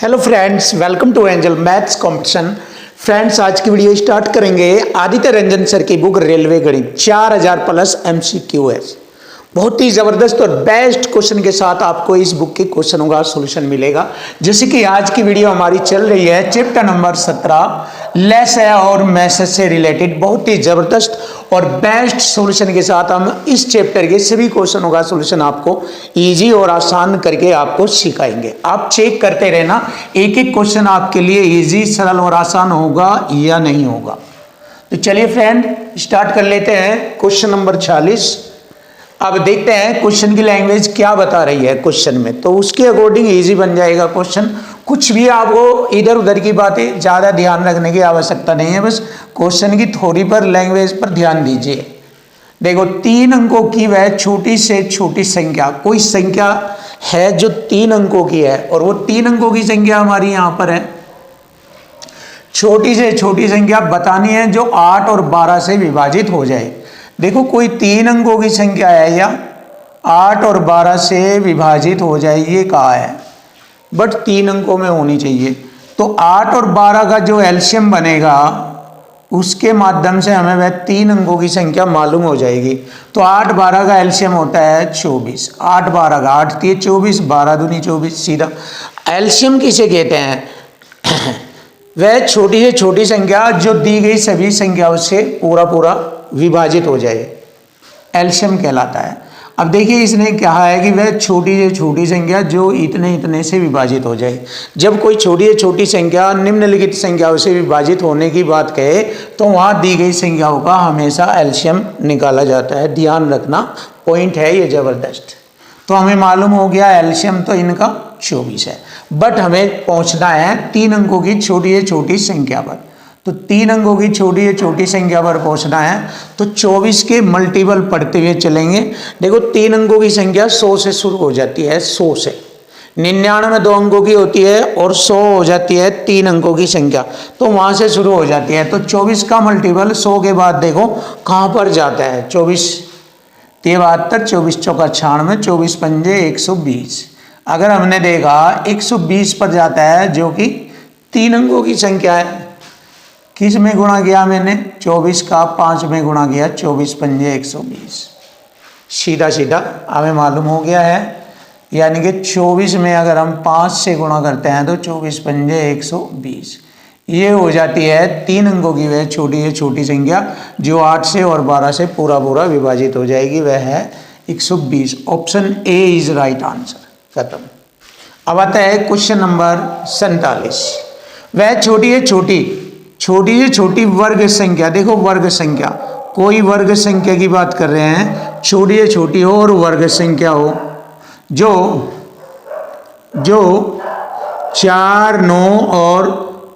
Hello friends, welcome to Angel maths competition. Friends, आज की video start करेंगे Aditya Ranjan sir की बुक रेलवे गणित 4000 प्लस MCQS। बहुत ही ज़बरदस्त और बेस्ट क्वेश्चन के साथ आपको इस बुक के क्वेश्चनों का सॉल्यूशन मिलेगा। जैसे कि आज की वीडियो हमारी चल रही है चैप्टर नंबर 17 लेस है और मैसेज से रिलेटेड बहुत ही ज़बरदस्त और बेस्ट सॉल्यूशन के साथ हम इस चैप्टर के सभी क्वेश्चनों का सॉल्यूशन आपको इजी और आसान करके आपको सिखाएंगे। आप चेक करते रहना एक एक क्वेश्चन आपके लिए इजी, सरल और आसान होगा या नहीं होगा। तो चलिए फ्रेंड, स्टार्ट कर लेते हैं क्वेश्चन नंबर 40। अब देखते हैं क्वेश्चन की लैंग्वेज क्या बता रही है क्वेश्चन में, तो उसके अकॉर्डिंग इजी बन जाएगा क्वेश्चन। कुछ भी आपको इधर उधर की बातें ज़्यादा ध्यान रखने की आवश्यकता नहीं है, बस क्वेश्चन की थोड़ी पर लैंग्वेज पर ध्यान दीजिए। देखो, 3 अंकों की वह छोटी से छोटी संख्या, कोई संख्या है जो 3 अंकों की है और वो 3 अंकों की संख्या हमारी यहाँ पर है। छोटी से छोटी संख्या बतानी है जो 8 और 12 से विभाजित हो जाए। देखो, कोई 3 अंकों की संख्या है या 8 और 12 से विभाजित हो जाए, ये कहा है, बट 3 अंकों में होनी चाहिए। तो 8 और 12 का जो एलसीएम बनेगा उसके माध्यम से हमें वह 3 अंकों की संख्या मालूम हो जाएगी। तो 8 12 का एलसीएम होता है 24। 8 12 का 8 3 24, 12 दूनी 24। सीधा एलसीएम किसे कहते हैं? वह छोटी से छोटी संख्या जो दी गई सभी संख्याओं से पूरा विभाजित हो जाए, एलसीएम कहलाता है। अब देखिए, इसने कहा है कि वह छोटी से छोटी संख्या जो इतने इतने से विभाजित हो जाए। जब कोई छोटी से छोटी संख्या निम्नलिखित संख्याओं से विभाजित होने की बात कहे तो वहाँ दी गई संख्याओं का हमेशा एलसीएम निकाला जाता है। ध्यान रखना, पॉइंट है ये ज़बरदस्त। तो हमें मालूम हो गया एलसीएम तो इनका 24 है, बट हमें पहुँचना है 3 अंकों की छोटी से छोटी संख्या पर। तो 3 अंकों की छोटी से छोटी संख्या पर पहुंचना है तो 24 के मल्टीपल पढ़ते हुए चलेंगे। देखो, 3 अंकों की संख्या 100 से शुरू हो जाती है, 100 से। 99 2 अंकों की होती है और 100 हो जाती है 3 अंकों की संख्या, तो वहां से शुरू हो जाती है। तो 24 का मल्टीपल 100 के बाद देखो कहाँ पर जाता है। 24 3 72, 24 चौका 96, 24 पंजे 120। अगर हमने देखा 120 पर जाता है जो कि 3 अंकों की संख्या है। किस में गुणा किया मैंने? 24 का 5 में गुणा किया, 24 पंजे 120। सीधा सीधा हमें मालूम हो गया है, यानी कि 24 में अगर हम 5 से गुणा करते हैं तो 24 पंजे 120। ये हो जाती है 3 अंकों की वह छोटी से छोटी संख्या जो 8 से और 12 से पूरा विभाजित हो जाएगी, वह है 120। Option A is right answer. खत्म। अब आता है क्वेश्चन नंबर 47। वह छोटी से छोटी वर्ग संख्या, देखो वर्ग संख्या, कोई वर्ग संख्या की बात कर रहे हैं, छोटी से छोटी हो और वर्ग संख्या हो जो 4 9 और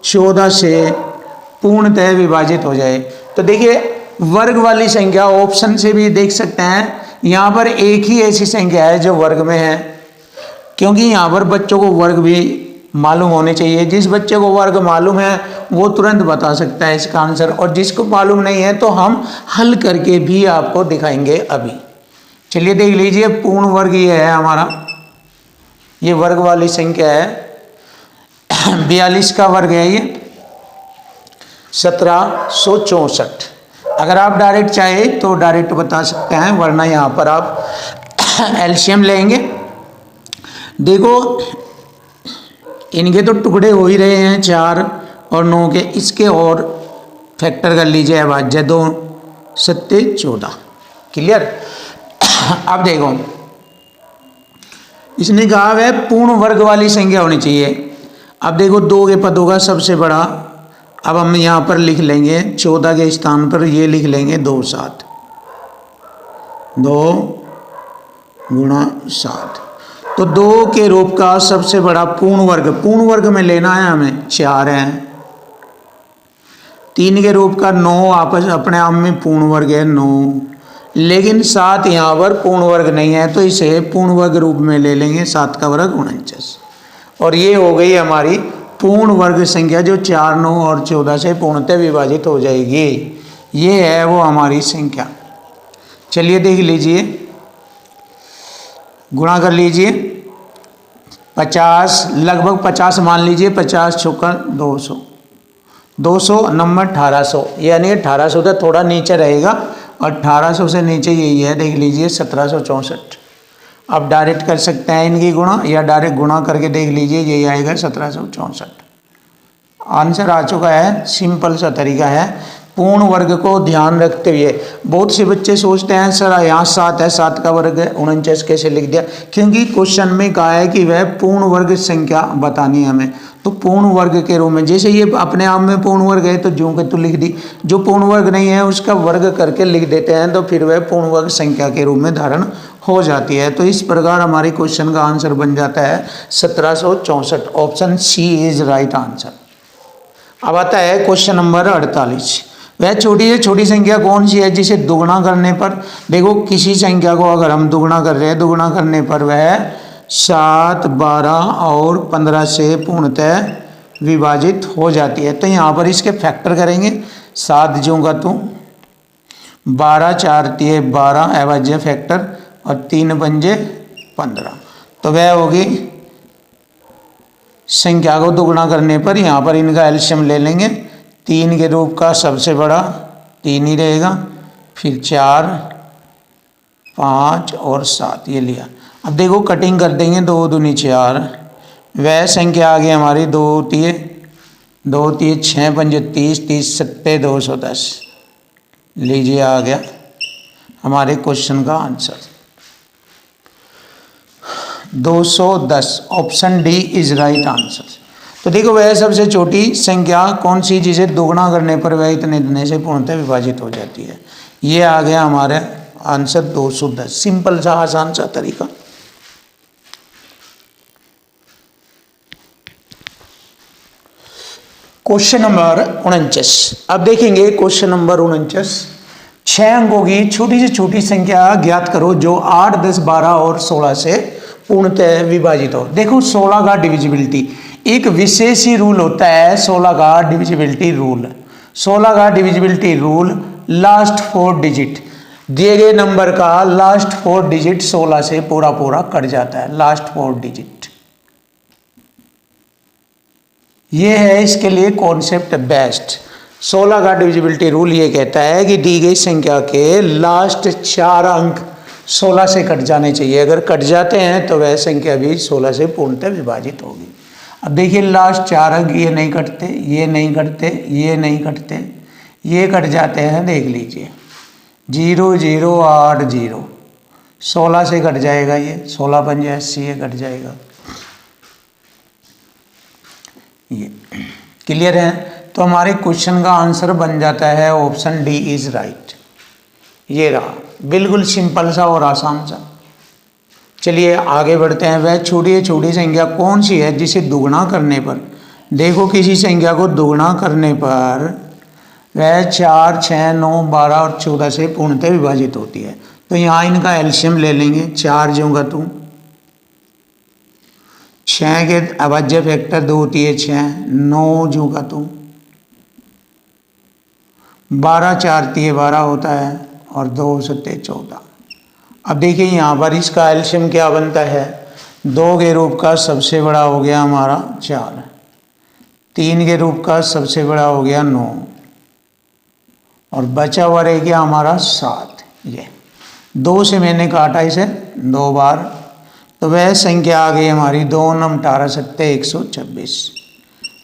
14 से पूर्णतः विभाजित हो जाए। तो देखिए, वर्ग वाली संख्या ऑप्शन से भी देख सकते हैं, यहाँ पर एक ही ऐसी संख्या है जो वर्ग में है, क्योंकि यहाँ पर बच्चों को वर्ग भी मालूम होने चाहिए। जिस बच्चे को वर्ग मालूम है वो तुरंत बता सकता है इसका आंसर, और जिसको मालूम नहीं है तो हम हल करके भी आपको दिखाएंगे अभी। चलिए देख लीजिए, पूर्ण वर्ग ये है हमारा, ये वर्ग वाली संख्या है। 42 का वर्ग है ये 1764। अगर आप डायरेक्ट चाहे तो डायरेक्ट बता सकते हैं, वरना यहाँ पर आप एलसीएम लेंगे। देखो, इनके तो टुकड़े हो ही रहे हैं 4 और 9 के, इसके और फैक्टर कर लीजिए अभाज्य 2 7 14। क्लियर? अब देखो, इसने कहा वह पूर्ण वर्ग वाली संख्या होनी चाहिए। अब देखो, 2 के पदों का सबसे बड़ा, अब हम यहाँ पर लिख लेंगे 14 के स्थान पर ये लिख लेंगे 2 7, 2 गुणा 7। तो 2 के रूप का सबसे बड़ा पूर्ण वर्ग में लेना है हमें, 4 है। 3 के रूप का 9 आपस अपने आप में पूर्ण वर्ग है 9, लेकिन 7 यहाँ पर पूर्ण वर्ग नहीं है, तो इसे पूर्ण वर्ग रूप में ले लेंगे, 7 का वर्ग 49। और ये हो गई हमारी पूर्ण वर्ग संख्या जो 4 9 और 14 से पूर्णतः विभाजित हो जाएगी। ये है वो हमारी संख्या। चलिए देख लीजिए, गुणा कर लीजिए। 50 लगभग 50 मान लीजिए, 50 चौका 200, 200 नंबर 1800, यानी 1800 तो थोड़ा नीचे रहेगा, 1800 से नीचे यही है, देख लीजिए 1764। आप डायरेक्ट कर सकते हैं इनकी गुणा, या डायरेक्ट गुणा करके देख लीजिए, यही आएगा 1764। आंसर आ चुका है, सिंपल सा तरीका है। पूर्ण वर्ग को ध्यान रखते हुए बहुत से बच्चे सोचते हैं सर यहाँ 7 है, 7 का वर्ग है, 49 कैसे लिख दिया, क्योंकि क्वेश्चन में कहा है कि वह पूर्ण वर्ग संख्या बतानी है हमें, तो पूर्ण वर्ग के रूप में, जैसे ये अपने आप में पूर्ण वर्ग है तो ज्यों के तो लिख दी, जो पूर्ण वर्ग नहीं है उसका वर्ग करके लिख देते हैं, तो फिर वह पूर्ण वर्ग संख्या के रूप में धारण हो जाती है। तो इस प्रकार हमारे क्वेश्चन का आंसर बन जाता है 1764। Option C is right answer. अब आता है क्वेश्चन नंबर 48। वह छोटी से छोटी संख्या कौन सी है जिसे दुगुना करने पर, देखो किसी संख्या को अगर हम दुगुना कर रहे हैं, दुगुना करने पर वह 7, 12 और 15 से पूर्णतः विभाजित हो जाती है। तो यहाँ पर इसके फैक्टर करेंगे, 7 ज्यों का तू, 12 4 3 12 अभाज्य फैक्टर, और 3 पंजे 15, तो वह होगी संख्या को दुगुना करने पर, यहाँ पर इनका एलसीएम ले लेंगे, 3 के रूप का सबसे बड़ा 3 ही रहेगा, फिर 4 5 और 7 ये लिया। अब देखो कटिंग कर देंगे, 2 दूनी 4, वह संख्या आ गई हमारी 2 3 6 पंजे 30, 30 सत्ते 210, लीजिए आ गया हमारे क्वेश्चन का answer 210। Option D is right answer. तो देखो वह सबसे छोटी संख्या कौन सी जिसे दोगुना करने पर वह इतने से पूर्णतः विभाजित हो जाती है, ये आ गया हमारा आंसर 210। सिंपल सा आसान सा तरीका। Question number 49। अब देखेंगे क्वेश्चन नंबर 49। 6 अंकों की छोटी से छोटी संख्या ज्ञात करो जो 8 10 12 और 16 से पूर्णतः विभाजित हो। देखो 16 का डिविजिबिलिटी, एक विशेष ही रूल होता है 16 का डिविजिबिलिटी रूल। 16 का डिविजिबिलिटी रूल लास्ट 4 डिजिट, दिए गए नंबर का लास्ट 4 डिजिट 16 से पूरा पूरा कट जाता है, लास्ट 4 डिजिट। ये है इसके लिए कॉन्सेप्ट बेस्ट। 16 का डिविजिबिलिटी रूल ये कहता है कि दी गई संख्या के लास्ट 4 अंक 16 से कट जाने चाहिए, अगर कट जाते हैं तो वह संख्या भी 16 से पूर्णतः विभाजित होगी। अब देखिए लास्ट 4 अंक ये नहीं कटते, ये नहीं कटते, ये नहीं कटते, ये कट जाते हैं, देख लीजिए 0 0 8 0, 16 से कट जाएगा, ये 16 पंजे 80, ये कट जाएगा। ये क्लियर है। तो हमारे क्वेश्चन का आंसर बन जाता है ऑप्शन डी इज राइट। ये रहा, बिल्कुल सिंपल सा और आसान सा। चलिए आगे बढ़ते हैं। वह छोटी छोटी संख्या कौन सी है जिसे दुगुना करने पर, देखो किसी संख्या को दुगुना करने पर वह 4 6 9 12 और 14 से पूर्णतः विभाजित होती है। तो यहाँ इनका एलसीएम ले लेंगे, 4 ज्यों का तू, 6 के अभाज्य फैक्टर 2 3 6, 9 ज्यों का तू, 12 4 3 12 होता है, और 2 7 14। अब देखिए यहाँ पर इसका एलसीएम क्या बनता है, 2 के रूप का सबसे बड़ा हो गया हमारा 4, 3 के रूप का सबसे बड़ा हो गया 9, और बचा हुआ रह गया हमारा 7। ये 2 से मैंने काटा इसे 2 बार, तो वह संख्या आ गई हमारी 2 9 18 7 126।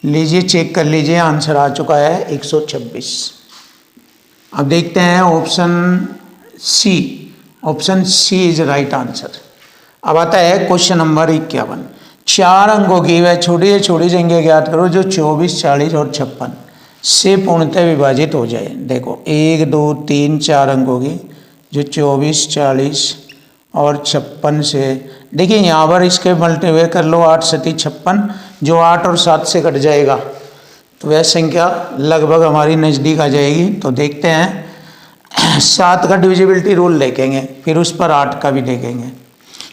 लीजिए चेक कर लीजिए, आंसर आ चुका है 126। अब देखते हैं option C. Option C is right answer. अब आता है क्वेश्चन नंबर 51। 4 अंकों की वह छोटी से छोटी संख्या ज्ञात करो जो 24 40 और 56 से पूर्णतः विभाजित हो जाए। देखो 1 2 3 4 अंकों की जो 24 40 और 56 से, देखिए यहाँ पर इसके मल्टीप्लाई कर लो, 8 7 56, जो 8 और 7 से कट जाएगा तो वह संख्या लगभग हमारी नज़दीक आ जाएगी। तो देखते हैं 7 का डिविजिबिलिटी रूल देखेंगे, फिर उस पर 8 का भी देखेंगे,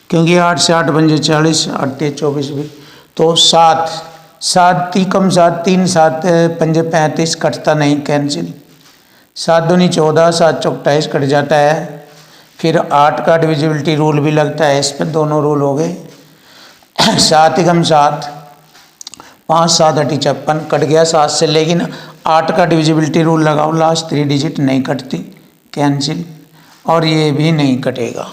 क्योंकि 8 से 8 पंजे 40, 8 3 24 भी, तो 7 7 कम 7 3 7 पंजे 35 कटता नहीं, कैंसिल, 7 दूनी 14, 7 चौक 28 कट जाता है। फिर 8 का डिविजिबिलिटी रूल भी लगता है, इस पर दोनों रूल हो गए। सात एकम सात, 5 7 8 56, कट गया 7 से, लेकिन 8 का डिविजिबिलिटी रूल लगाओ, लास्ट 3 डिजिट नहीं कटती, कैंसिल, और ये भी नहीं कटेगा।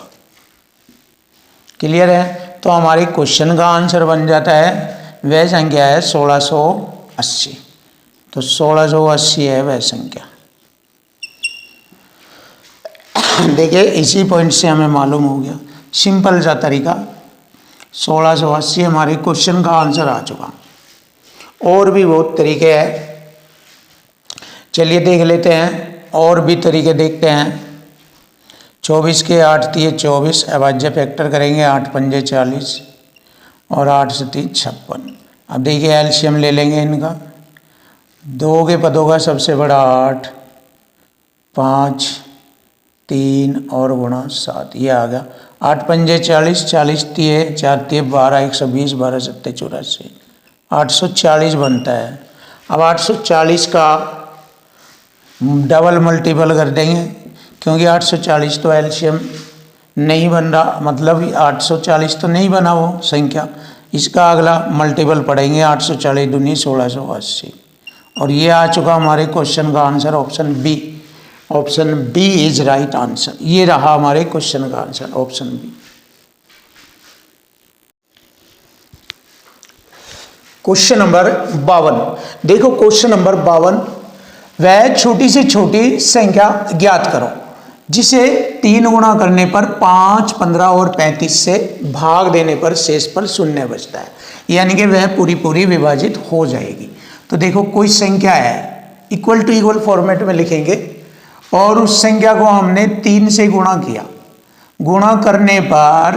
क्लियर है? तो हमारे क्वेश्चन का आंसर बन जाता है, वह संख्या है 1680। तो 1680 है वह संख्या। देखिए इसी पॉइंट से हमें मालूम हो गया, सिंपल सा तरीका, 1680 हमारे क्वेश्चन का आंसर आ चुका। और भी बहुत तरीके हैं, चलिए देख लेते हैं, और भी तरीके देखते हैं। 24 के 8 3 24, अभाज्य फैक्टर करेंगे, 8 पंजे 40 और 8 से 3 56। अब देखिए एलसीएम ले लेंगे इनका, 2 के पदों का सबसे बड़ा 8, 5 3 और गुणा 7, ये आ गया। 8 पंजे 40, 40 तिये 4 तिये 12, 120, 12 सत्ते 84, 840 बनता है। अब 840 का डबल मल्टीपल कर देंगे, क्योंकि 840 तो एलसीएम नहीं बन रहा, मतलब 840 तो नहीं बना वो संख्या, इसका अगला मल्टीपल पढ़ेंगे, 840 दूनी 1680, और ये आ चुका हमारे क्वेश्चन का answer, option B. Option B is right answer. ये रहा हमारे क्वेश्चन का answer, option B. Question number 52, देखो क्वेश्चन नंबर 52, वह छोटी से छोटी संख्या ज्ञात करो जिसे 3 गुणा करने पर 5, 15 और 35 से भाग देने पर शेष पर शून्य बचता है, यानी कि वह पूरी पूरी विभाजित हो जाएगी। तो देखो कोई संख्या है, इक्वल टू इक्वल फॉर्मेट में लिखेंगे, और उस संख्या को हमने 3 से गुणा किया, गुणा करने पर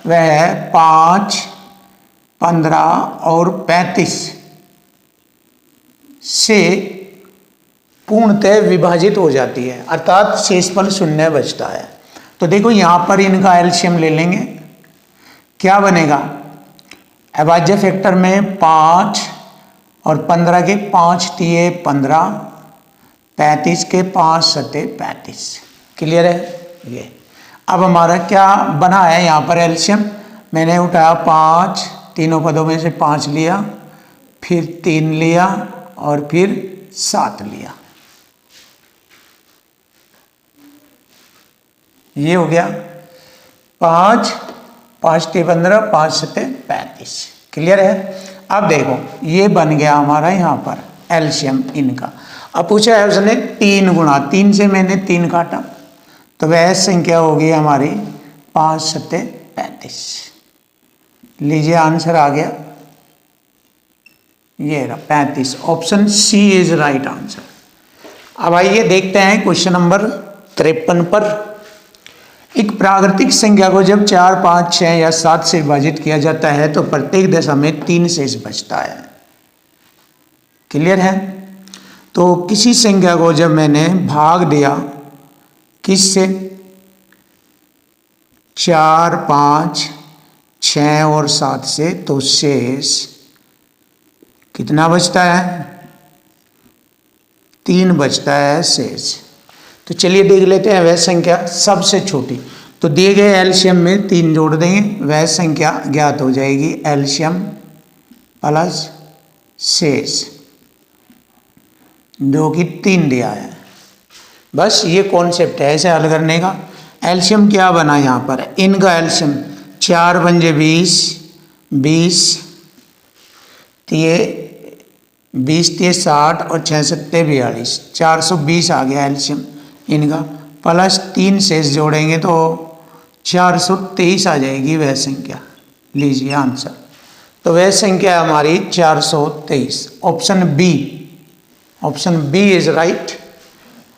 वह 5, 15 और 35 से पूर्णतः विभाजित हो जाती है, अर्थात शेषफल शून्य बचता है। तो देखो यहाँ पर इनका एलसीएम ले लेंगे, क्या बनेगा, अभाज्य फैक्टर में 5 और 15 के 5 तिये 15, 35 के 5 सत्ते 35। क्लियर है? ये अब हमारा क्या बना है यहाँ पर एलसीएम, मैंने उठाया 5, तीनों पदों में से 5 लिया, फिर 3 लिया और फिर 7 लिया, ये हो गया 5, 5 ते 15, 5 सत्ते 35। क्लियर है? अब देखो ये बन गया हमारा यहाँ पर एलसीएम इनका। अब पूछा है उसने 3 गुणा, 3 से मैंने 3 काटा, तो वह संख्या होगी हमारी 5 सत्ते 35। लीजिए आंसर आ गया, ये रहा 35। Option C is right answer. अब आइए देखते हैं क्वेश्चन नंबर 53 पर। एक प्राकृतिक संख्या को जब 4, 5, 6 या 7 से विभाजित किया जाता है तो प्रत्येक दशा में 3 शेष बचता है। क्लियर है? तो किसी संख्या को जब मैंने भाग दिया किससे, 4, 5, 6 और 7 से, तो शेष कितना बचता है, 3 बचता है शेष। तो चलिए देख लेते हैं वह संख्या सबसे छोटी। तो दिए गए एलसीएम में 3 जोड़ देंगे, वह संख्या ज्ञात हो जाएगी, एलसीएम प्लस शेष, जो कि 3 दिया है। बस ये कॉन्सेप्ट है ऐसे हल करने का। एलसीएम क्या बना यहाँ पर, इनका एलसीएम 4 पंजे 20, 20 तिये 60 और 6 सत्ते 42, 420 आ गया एलसीएम इनका, प्लस 3 शेष जोड़ेंगे तो 423 आ जाएगी वह संख्या। लीजिए आंसर, तो वह संख्या हमारी 423, option B. Option B is right.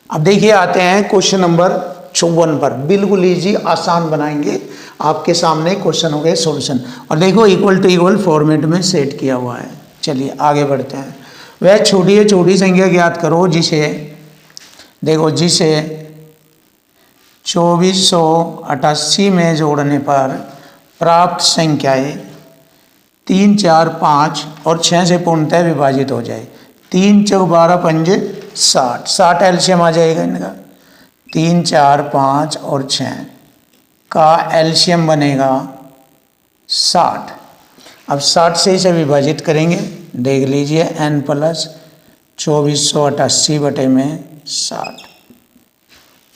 अब देखिए आते हैं क्वेश्चन नंबर 54 पर, बिल्कुल इजी आसान बनाएंगे, आपके सामने क्वेश्चन हो गए सॉल्यूशन, और देखो इक्वल टू इक्वल फॉर्मेट में सेट किया हुआ है। चलिए आगे बढ़ते हैं। वह छोटी संख्या ज्ञात करो जिसे, देखो जिसे 2488 में जोड़ने पर प्राप्त संख्याएं 3, 4, 5 और 6 से पूर्णतः विभाजित हो जाए। 3 चौक 12 पंजे 60, 60 एलसीएम आ जाएगा इनका, 3, 4, 5 और 6 का एलसीएम बनेगा 60। अब 60 से इसे विभाजित करेंगे, देख लीजिए n प्लस 2488 बटे में 60।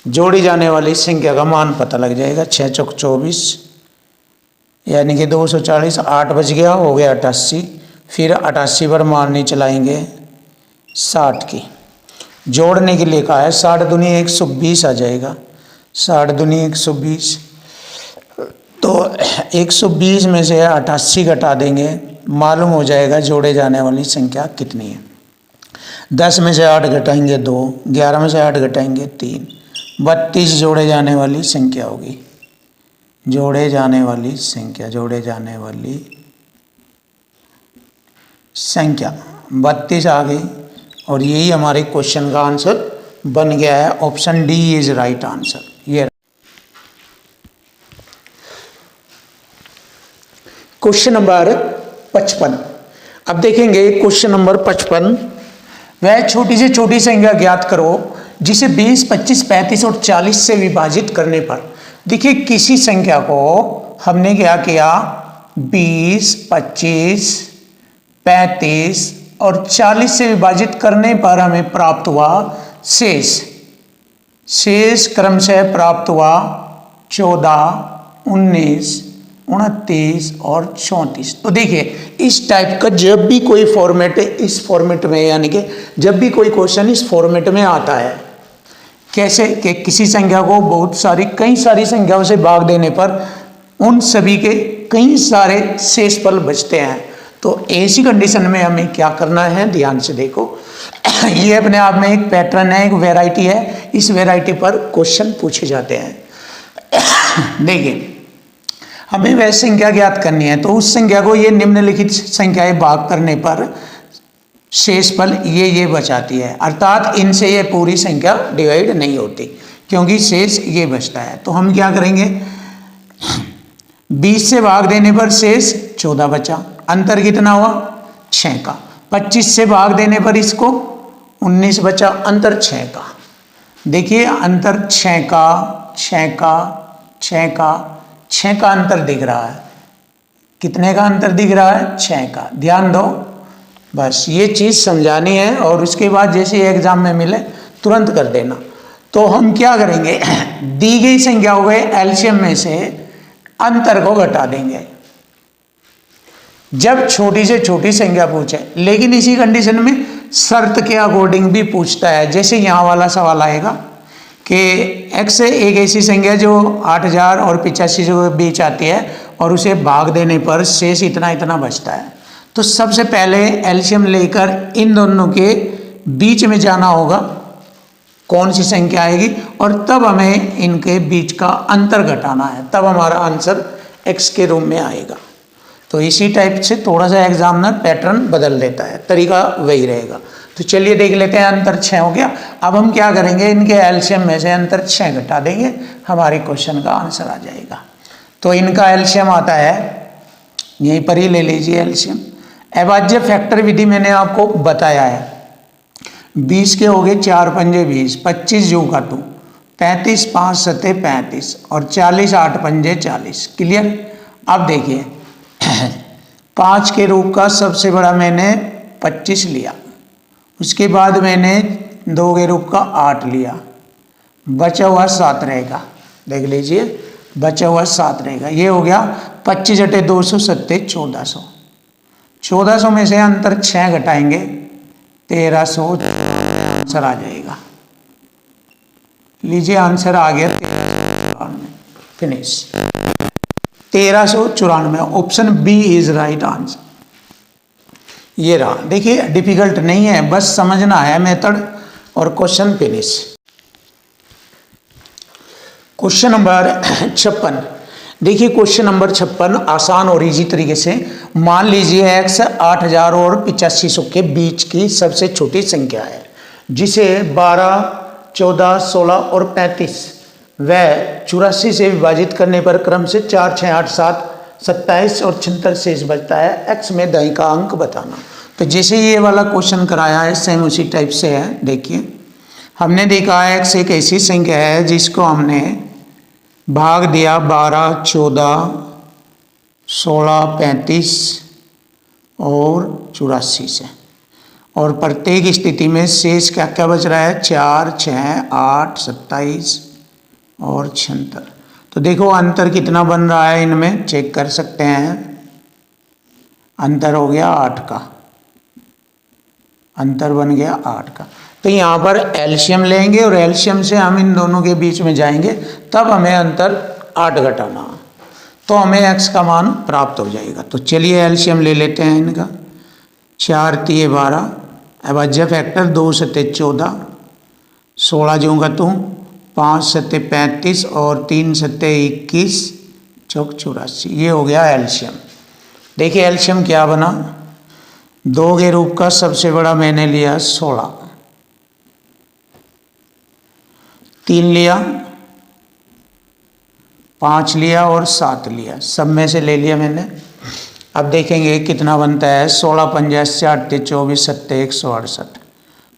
जोड़ी जाने वाली संख्या का मान पता लग जाएगा। 6 चौक 24 यानी कि 240, 8 बच गया, हो गया 88। फिर 88 पर मारनी चलाएंगे 60 की। जोड़ने के लिए कहा है, 60 दूनी 120 आ जाएगा। 60 दूनी 120, तो 120 में से 88 घटा देंगे, मालूम हो जाएगा जोड़े जाने वाली संख्या कितनी है। 10 में से 8 घटाएंगे 2, 11 में से 8 घटाएंगे 3, 32 जोड़े जाने वाली संख्या होगी। जोड़े जाने वाली संख्या, जोड़े जाने वाली संख्या 32 आ गई, और यही हमारे क्वेश्चन का आंसर बन गया है। Option D is right answer. ये क्वेश्चन नंबर 55। अब देखेंगे क्वेश्चन नंबर 55। वह छोटी से छोटी संख्या ज्ञात करो जिसे 20, 25, 35 और 40 से विभाजित करने पर। देखिए किसी संख्या को हमने क्या किया, 20, 25, 35 और 40 से विभाजित करने पर हमें प्राप्त हुआ शेष। शेष क्रम से प्राप्त हुआ 14, 19, 29 और 34। तो देखिए इस टाइप का जब भी कोई फॉर्मेट इस फॉर्मेट में, यानी कि जब भी कोई क्वेश्चन इस फॉर्मेट में आता है, कैसे कि किसी संख्या को बहुत सारी कई सारी संख्याओं से भाग देने पर उन सभी के कई सारे शेषफल बचते हैं। तो ऐसी कंडीशन में हमें क्या करना है, ध्यान से देखो। ये अपने आप में एक पैटर्न है, एक वैरायटी है। इस वैरायटी पर क्वेश्चन पूछे जाते हैं। देखिए हमें वह संख्या ज्ञात करनी है, तो उस संख्या को ये निम्नलिखित संख्याएं भाग करने पर शेषफल ये बचाती है, अर्थात इनसे ये पूरी संख्या डिवाइड नहीं होती क्योंकि शेष ये बचता है। तो हम क्या करेंगे, 20 से भाग देने पर शेष 14 बचा, अंतर कितना हुआ 6 का। 25 से भाग देने पर इसको 19 बचा, अंतर 6 का। देखिए अंतर 6 का, 6 का, 6 का, 6 का अंतर दिख रहा है। कितने का अंतर दिख रहा है, 6 का। ध्यान दो, बस ये चीज़ समझानी है और उसके बाद जैसे एग्जाम में मिले तुरंत कर देना। तो हम क्या करेंगे, दी गई संख्या हो गए एलसीएम में से अंतर को घटा देंगे जब छोटी से छोटी संख्या पूछे। लेकिन इसी कंडीशन में शर्त के अकॉर्डिंग भी पूछता है। जैसे यहाँ वाला सवाल आएगा कि x एक ऐसी संख्या जो 8000 और 85 के बीच आती है और उसे भाग देने पर शेष इतना इतना बचता है। तो सबसे पहले एलसीएम लेकर इन दोनों के बीच में जाना होगा, कौन सी संख्या आएगी, और तब हमें इनके बीच का अंतर घटाना है, तब हमारा आंसर x के रूप में आएगा। तो इसी टाइप से थोड़ा सा एग्जामिनर पैटर्न बदल देता है, तरीका वही रहेगा। तो चलिए देख लेते हैं, अंतर 6 हो गया। अब हम क्या करेंगे, इनके एलसीएम में से अंतर 6 घटा देंगे, हमारे क्वेश्चन का आंसर आ जाएगा। तो इनका एलसीएम आता है, यहीं पर ही ले लीजिए एलसीएम। अभाज्य फैक्टर विधि मैंने आपको बताया है। 20 के हो गए 4 पंजे 20, 25 जू काटू, 35 5 सत्ते 35 और 40 8 पंजे 40। क्लियर। अब देखिए 5 के रूप का सबसे बड़ा मैंने 25 लिया, उसके बाद मैंने 2 के रूप का 8 लिया, बचा हुआ 7 रहेगा। देख लीजिए बचा हुआ 7 रहेगा। ये हो गया 25 × 200 सत्ते 1400। 1400 में से अंतर 6 घटाएंगे 1300, आंसर आ जाएगा। लीजिए आंसर आ गया 1394। Finish. 1394, option B is right answer. ये रहा। देखिए डिफिकल्ट नहीं है, बस समझना है मेथड और क्वेश्चन। फिनिश। Question number 56। देखिए क्वेश्चन नंबर 56 आसान और इजी तरीके से, मान लीजिए x 8000 और 8500 के बीच की सबसे छोटी संख्या है जिसे 12, 14, 16 और 35 व 84 से विभाजित करने पर क्रम से 4, 6, 8, 7, 27 और 76 शेष बचता है। x में दाईं का अंक बताना। तो जैसे ये वाला क्वेश्चन कराया है सेम उसी टाइप से है। देखिए हमने देखा है x एक ऐसी संख्या है जिसको हमने भाग दिया 12, 14, 16, 35 और 84 से। और प्रत्येक स्थिति में शेष क्या क्या बच रहा है, 4, 6, 8, 27 और 76। तो देखो अंतर कितना बन रहा है, इनमें चेक कर सकते हैं। अंतर हो गया 8 का, अंतर बन गया 8 का। तो यहाँ पर एलसीएम लेंगे और एलसीएम से हम इन दोनों के बीच में जाएंगे, तब हमें अंतर 8 घटाना, तो हमें x का मान प्राप्त हो जाएगा। तो चलिए एलसीएम ले लेते हैं इनका। 4 तिये 12, अभाज्य फैक्टर 2 सत्ते 14, 16 जोंगा तो 5 सत्ते 35 और 3 सत्ते 21, चौक 84। ये हो गया एलसीएम। देखिए एलसीएम क्या बना, 2 के रूप का सबसे बड़ा मैंने लिया 16, 3 लिया, 5 लिया और 7 लिया, सब में से ले लिया मैंने। अब देखेंगे कितना बनता है। 16 पंजा 8 24 सत्ते 168,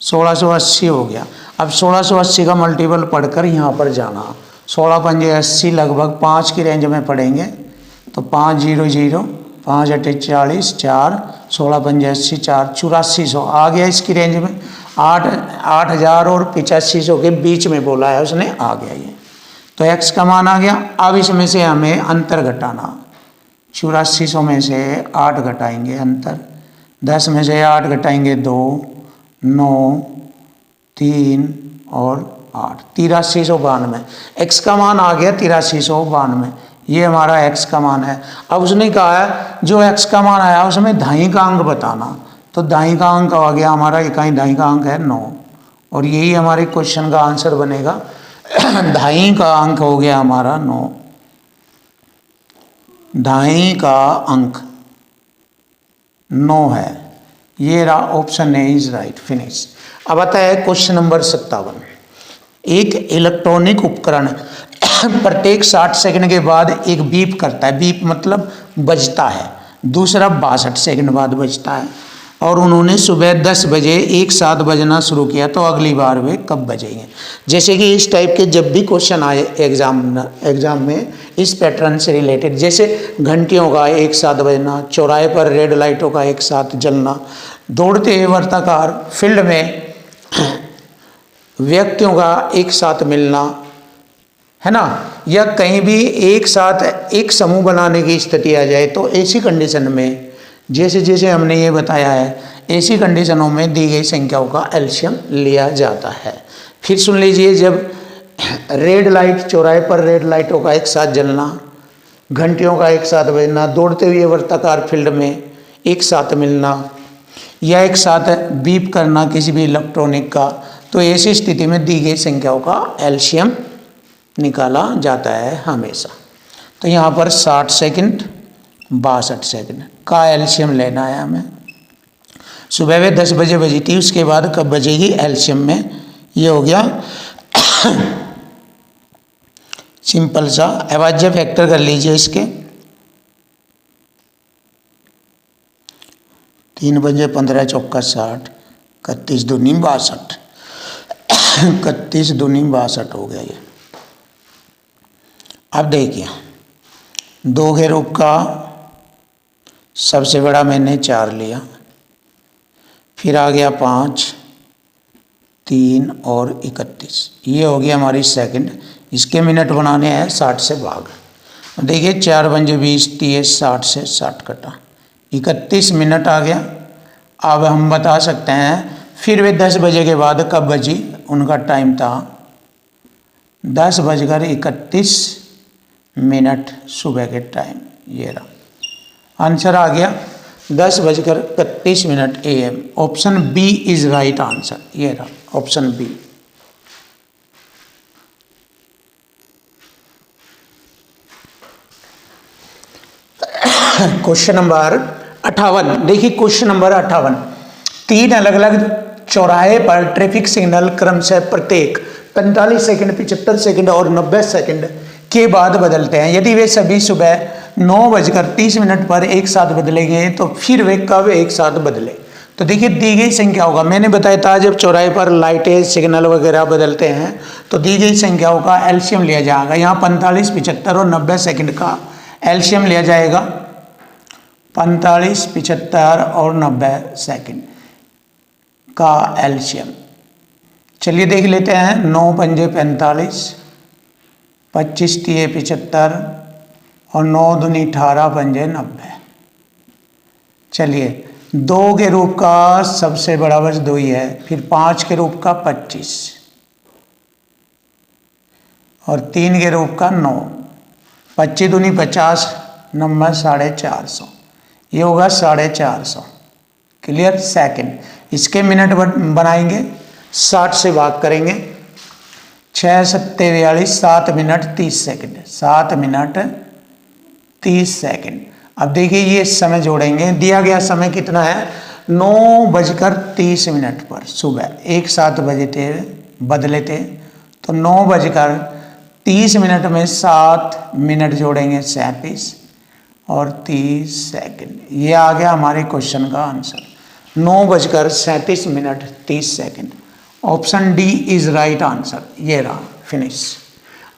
1680 हो गया। अब 1680 का मल्टीपल पढ़कर यहाँ पर जाना। 16 पंजे 80, लगभग 5 की रेंज में पढ़ेंगे तो 5 0 0, 5 8 40, 4 16 पंजे 80, 4 8400 आ गया इसकी रेंज में। 8000 और 8500 के बीच में बोला है उसने, आ गया ये। तो x का मान आ गया। अब इसमें से हमें अंतर घटाना। 8400 में से 8 घटाएंगे अंतर, 10 में से 8 घटाएंगे 2, 9, 3 और 8, 8392। x का मान आ गया 8392, ये हमारा x का मान है। अब उसने कहा है जो x का मान आया उसमें दाईं का अंक बताना, तो दाईं का अंक आ गया हमारा, इकाई दाईं का अंक है 9, और यही हमारे क्वेश्चन का आंसर बनेगा। दाईं का अंक हो गया हमारा 9, दाईं का अंक 9 है। ये रहा option A is right, finish. अब आता है क्वेश्चन नंबर 57। एक इलेक्ट्रॉनिक उपकरण प्रत्येक 60 सेकंड के बाद एक बीप करता है, बीप मतलब बजता है, दूसरा 62 सेकंड बाद बजता है, और उन्होंने सुबह 10 बजे एक साथ बजना शुरू किया, तो अगली बार वे कब बजेंगे। जैसे कि इस टाइप के जब भी क्वेश्चन आए एग्जाम में इस पैटर्न से रिलेटेड, जैसे घंटियों का एक साथ बजना, चौराहे पर रेड लाइटों का एक साथ जलना, दौड़ते हुए वर्ताकार फील्ड में व्यक्तियों का एक साथ मिलना, है ना, या कहीं भी एक साथ एक समूह बनाने की स्थिति आ जाए, तो ऐसी कंडीशन में जैसे जैसे हमने ये बताया है, ऐसी कंडीशनों में दी गई संख्याओं का एलसीएम लिया जाता है। फिर सुन लीजिए, जब रेड लाइट, चौराहे पर रेड लाइटों का एक साथ जलना, घंटियों का एक साथ बजना, दौड़ते हुए वर्ताकार फील्ड में एक साथ मिलना, या एक साथ बीप करना किसी भी इलेक्ट्रॉनिक का, तो ऐसी स्थिति में दी गई संख्याओं का एलसीएम निकाला जाता है हमेशा। तो यहाँ पर 60 सेकंड 62 सेकंड का एलसीएम लेना है हमें। सुबह में 10 बजे बजी थी, उसके बाद कब बजेगी एलसीएम में, ये हो गया सिंपल सा। अभाज्य फैक्टर कर लीजिए इसके, 3 बजे 15 चौका 60, 31 दूनी 62, 31 दूनी 62 हो गया ये। अब देखिए 2 के रूप का सबसे बड़ा मैंने 4 लिया, फिर आ गया 5, 3 और 31, ये हो गया हमारी सेकंड। इसके मिनट बनाने हैं 60 से भाग। देखिए 4 पंजे 20, 30, 60 से 60 कटा, 31 मिनट आ गया। अब हम बता सकते हैं फिर वे 10 बजे के बाद कब बजी, उनका टाइम था 10:31 सुबह के टाइम, ये रहा आंसर आ गया 10:31 AM। Option B is right answer, ये रहा ऑप्शन बी। Question number 58। देखिए क्वेश्चन नंबर 58, 3 अलग अलग चौराहे पर ट्रैफिक सिग्नल क्रमशः प्रत्येक 45 सेकंड, 75 सेकंड और 90 सेकंड के बाद बदलते हैं। यदि वे सभी सुबह 9:30 पर एक साथ बदलेंगे तो फिर वे कब एक साथ बदले। तो देखिए दी गई संख्याओं का, मैंने बताया था जब चौराहे पर लाइटें सिग्नल वगैरह बदलते हैं तो दी गई संख्याओं का एलसीएम लिया जाएगा। यहाँ 45, 75 और 90 सेकंड का एलसीएम लिया जाएगा। 45, 75 और 90 सेकंड का एलसीएम। चलिए देख लेते हैं। 9 पंजे 45, 25 तिये 75 और 9 दूनी 18 पंजे 90। चलिए 2 के रूप का सबसे बड़ा बस 2 ही है, फिर 5 के रूप का 25 और 3 के रूप का 9। 25 दूनी 50, नंबर 450, ये होगा 450। क्लियर। सेकंड। इसके मिनट बनाएंगे, 60 से भाग करेंगे। 6 सत्ते 42, 7 मिनट 30 सेकंड, 7 मिनट 30 सेकंड। अब देखिए ये समय जोड़ेंगे। दिया गया समय कितना है? 9:30 पर सुबह। एक 7 बजे थे, बदले थे, तो 9:30 में 7 मिनट जोड़ेंगे 37 और 30 सेकंड। ये आ गया हमारे क्वेश्चन का answer, 9:37 30 second. Option D is right answer. ये रहा, फिनिश।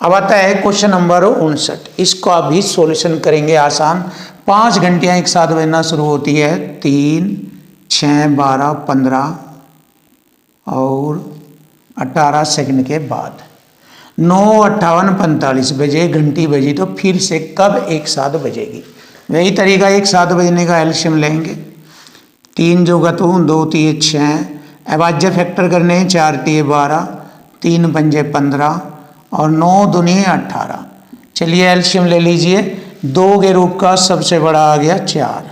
अब आता है क्वेश्चन नंबर 59। इसको आप भी सॉल्यूशन करेंगे आसान। 5 घंटियाँ एक साथ बजना शुरू होती है 3, 6, 12, 15 और 18 सेकंड के बाद। 9:58 45 बजे घंटी बजी, तो फिर से कब एक साथ बजेगी? वही तरीका, एक साथ बजने का एलसीएम लेंगे। 3 जोगा तो 2 तिये 6, अभाज्य फैक्टर करने हैं, 4 तिये 12, 3 पंजे 15 और 9 दूनी 18। चलिए एलसीएम ले लीजिए। 2 के रूप का सबसे बड़ा आ गया 4,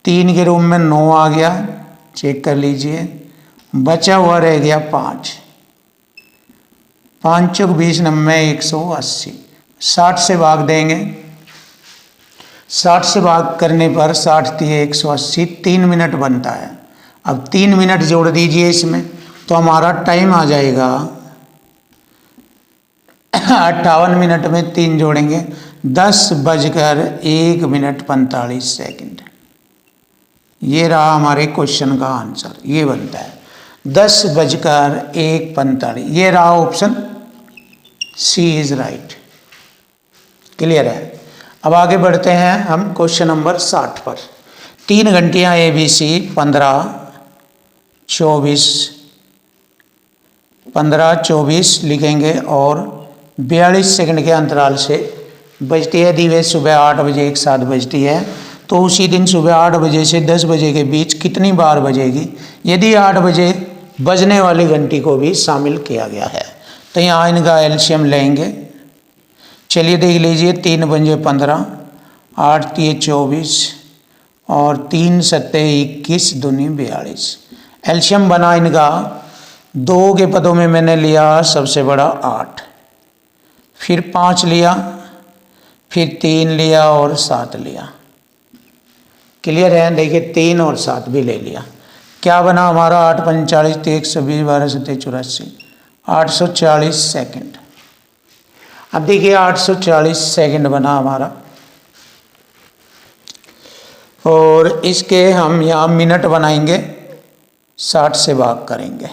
3 के रूप में 9 आ गया, चेक कर लीजिए। बचा हुआ रह गया 5, 5 चौक 20, 90 180। 60 से भाग देंगे, 60 से भाग करने पर 60 तिये 180, 3 मिनट बनता है। अब 3 मिनट जोड़ दीजिए इसमें, तो हमारा टाइम आ जाएगा 58 मिनट में 3 जोड़ेंगे 10:01 45 सेकंड। ये रहा हमारे क्वेश्चन का आंसर, ये बनता है 10:01 45। ये रहा option C is right. Clear है। अब आगे बढ़ते हैं हम क्वेश्चन नंबर 60 पर। 3 घंटियाँ ABC 15, 24 लिखेंगे और 42 सेकंड के अंतराल से बजती है। यदि वे सुबह 8 बजे एक साथ बजती है, तो उसी दिन सुबह 8 बजे से 10 बजे के बीच कितनी बार बजेगी? यदि 8 बजे बजने वाली घंटी को भी शामिल किया गया है, तो यहाँ इनका एलसीएम लेंगे। चलिए देख लीजिए। 3 पंजे 15, 8 तिये 24 और 3 सत्ते 21 दूनी 42। एलसीएम बना इनका। 2 के पदों में मैंने लिया सबसे बड़ा 8, फिर 5 लिया, फिर 3 लिया और 7 लिया। क्लियर है। देखिए 3 और 7 भी ले लिया। क्या बना हमारा? 8 पंजे 40, 120, 12 सत्ते 84, 840 सेकंड। अब देखिए 840 सेकंड बना हमारा, और इसके हम यहाँ मिनट बनाएंगे, 60 से भाग करेंगे।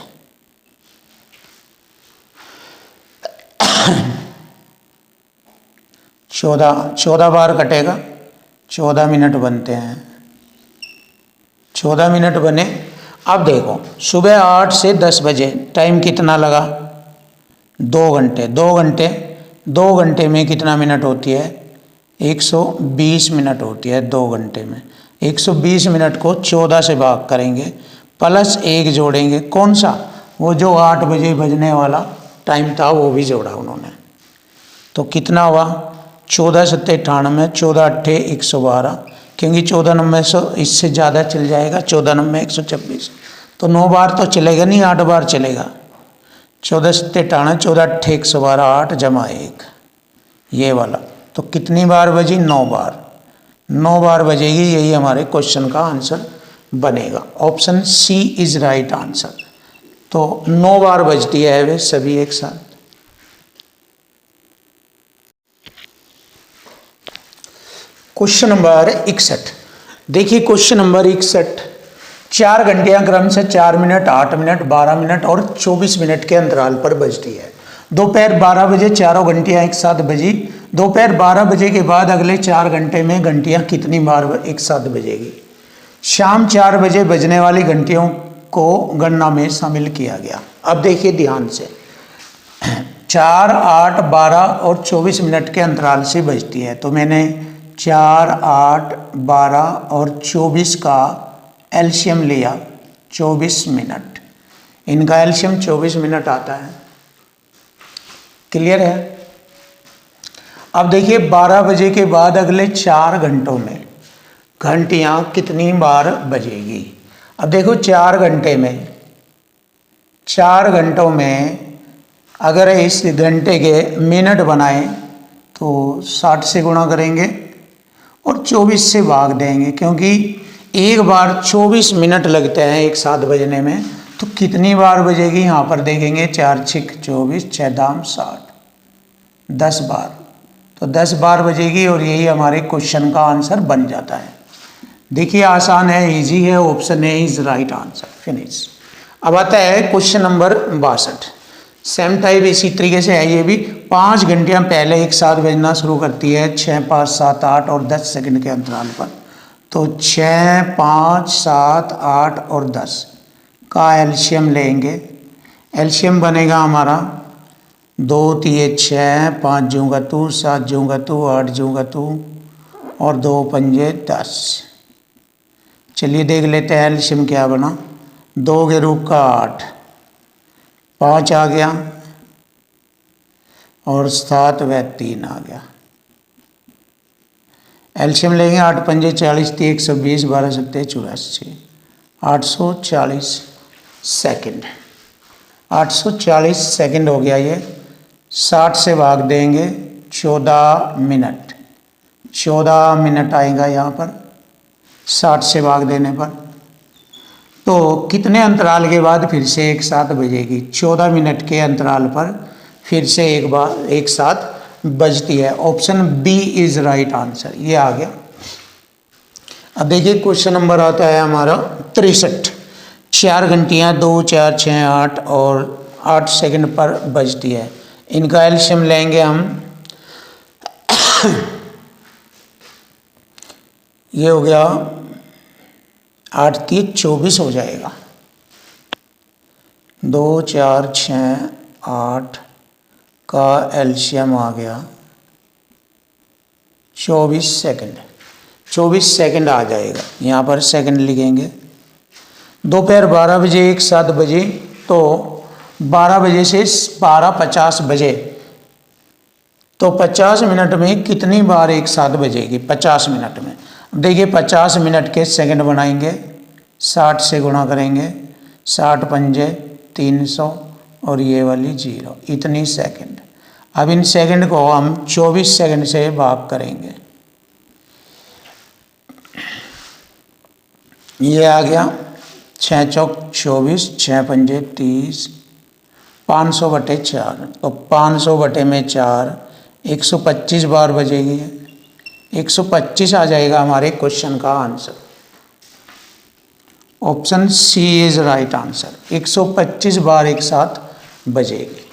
चौदह बार कटेगा, 14 मिनट बनते हैं। 14 मिनट बने। अब देखो सुबह 8 से 10 बजे टाइम कितना लगा? 2 घंटे। 2 घंटे में कितना मिनट होती है? 120 मिनट होती है 2 घंटे में। 120 मिनट को 14 से भाग करेंगे, प्लस 1 जोड़ेंगे। कौन सा? वो जो 8 बजे बजने वाला टाइम था वो भी जोड़ा उन्होंने। तो कितना हुआ? 14 सत्ते 98, 14 अट्ठे 112, क्योंकि 14 नंबर से इससे ज़्यादा चल जाएगा। 14 नंबर 126, तो 9 बार तो चलेगा नहीं, 8 बार चलेगा। 14 सत्ते 98, 14 अट्ठे 112, 8 जमा 1, ये वाला। तो कितनी बार बजी? 9 बार। 9 बार बजेगी। यही हमारे क्वेश्चन का आंसर बनेगा। Option C is right answer. तो 9 बार बजती है वे सभी एक साथ। Question number 61। देखिए क्वेश्चन नंबर 61। 4 घंटियां क्रम से 4 मिनट, 8 मिनट, 12 मिनट और 24 मिनट के अंतराल पर बजती है। दोपहर 12 बजे चारों घंटियाँ एक साथ बजी। दोपहर 12 बजे के बाद अगले 4 घंटे में घंटियाँ कितनी बार एक साथ बजेगी। शाम 4 बजे बजने वाली घंटियों को गणना में शामिल किया गया। अब देखिए ध्यान से, 4, 8, 12 और 24 मिनट के अंतराल से बजती है। तो मैंने 4, 8, 12 और 24 का एलसीएम लिया 24 मिनट। इनका एलसीएम 24 मिनट आता है। क्लियर है। अब देखिए 12 बजे के बाद अगले 4 घंटों में घंटियाँ कितनी बार बजेगी। अब देखो 4 घंटे में, 4 घंटों में अगर इस घंटे के मिनट बनाएं तो 60 से गुणा करेंगे और 24 से भाग देंगे, क्योंकि एक बार 24 मिनट लगते हैं एक साथ बजने में। तो कितनी बार बजेगी यहाँ पर देखेंगे, 4 6 24, 6 दाम 60, 10 बार। तो 10 बार बजेगी और यही हमारे क्वेश्चन का आंसर बन जाता है। देखिए आसान है, इजी है, option A is right answer. Finish. अब आता है क्वेश्चन नंबर 62। सेम टाइप इसी तरीके से है ये भी। 5 घंटियाँ पहले एक साथ बजना शुरू करती है 6, 5, 7, 8 और 10 सेकंड के अंतराल पर। तो 6, 5, 7, 8 और 10 का एलसीएम लेंगे। एलसीएम बनेगा हमारा 2 3 6, 5 जूँगा तू, 7 जूँगा तू, 8 जूँगा तू और 2 पंजे 10। चलिए देख लेते हैं एलसीएम क्या बना। 2 के रूप का 8, 5 आ गया और 7 व 3 आ गया। एलसीएम लेंगे 8 पंजे 40, 120, 12 सत्ते 84, 840 सेकंड। 840 सेकंड हो गया ये। 60 से भाग देंगे 14 मिनट। 14 मिनट आएगा यहाँ पर 60 से भाग देने पर। तो कितने अंतराल के बाद फिर से एक साथ बजेगी। 14 मिनट के अंतराल पर फिर से एक बार एक साथ बजती है। Option B is right answer, ये आ गया। अब देखिए क्वेश्चन नंबर आता है हमारा 63। 4 घंटियाँ 2, 4, 6, 8 और 8 सेकंड पर बजती है। इनका एलसीएम लेंगे हम। ये हो गया 8 3 24 हो जाएगा। 2, 4, 6, 8 का एलसीएम आ गया 24 सेकंड। 24 सेकंड आ जाएगा, यहाँ पर सेकंड लिखेंगे। दोपहर 12 बजे एक साथ बजे, तो 12 बजे से 12:50 बजे, तो 50 मिनट में कितनी बार एक साथ बजेगी 50 मिनट में। देखिए 50 मिनट के सेकंड बनाएंगे, 60 से गुणा करेंगे, 60 पंजे 300 और ये वाली 0, इतनी सेकंड। अब इन सेकंड को हम 24 सेकंड से भाग करेंगे। ये आ गया 6 चौक 24, 6 पंजे 30, 500/4। तो 500/4 125 बार बजेगी। 125 आ जाएगा हमारे क्वेश्चन का answer. Option C is right answer. 125 बार एक साथ बजेगी।